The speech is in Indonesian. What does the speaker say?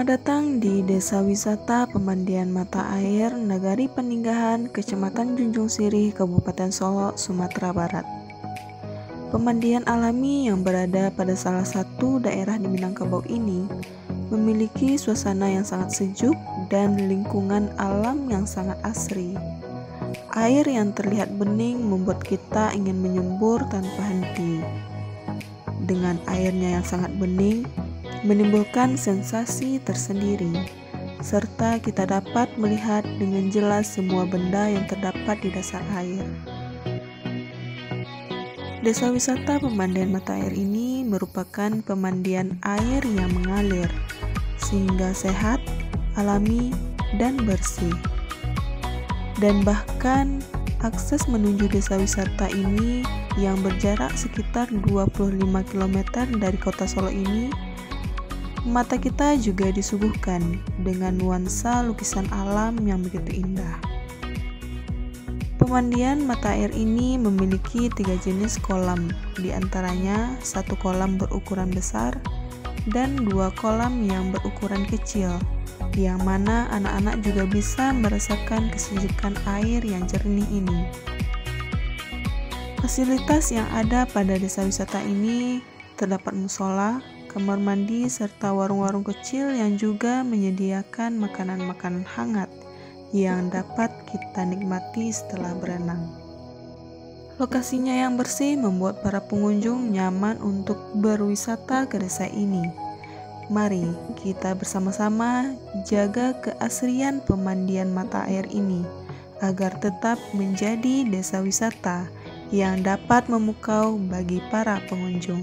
Selamat datang di Desa Wisata Pemandian Mata Air Nagari Peninggahan, Kecamatan Junjung Sirih, Kabupaten Solok, Sumatera Barat. Pemandian alami yang berada pada salah satu daerah di Minangkabau ini memiliki suasana yang sangat sejuk dan lingkungan alam yang sangat asri. Air yang terlihat bening membuat kita ingin menyembur tanpa henti. Dengan airnya yang sangat bening, menimbulkan sensasi tersendiri, serta kita dapat melihat dengan jelas semua benda yang terdapat di dasar air. Desa wisata pemandian mata air ini merupakan pemandian air yang mengalir, sehingga sehat, alami, dan bersih. Dan bahkan akses menuju desa wisata ini yang berjarak sekitar 25 km dari kota Solo ini, mata kita juga disuguhkan dengan nuansa lukisan alam yang begitu indah. Pemandian mata air ini memiliki 3 jenis kolam, di antaranya 1 kolam berukuran besar dan 2 kolam yang berukuran kecil, yang mana anak-anak juga bisa merasakan kesejukan air yang jernih ini. Fasilitas yang ada pada desa wisata ini terdapat musola, kamar mandi, serta warung-warung kecil yang juga menyediakan makanan-makanan hangat yang dapat kita nikmati setelah berenang. Lokasinya yang bersih membuat para pengunjung nyaman untuk berwisata ke desa ini. Mari kita bersama-sama jaga keasrian pemandian mata air ini agar tetap menjadi desa wisata yang dapat memukau bagi para pengunjung.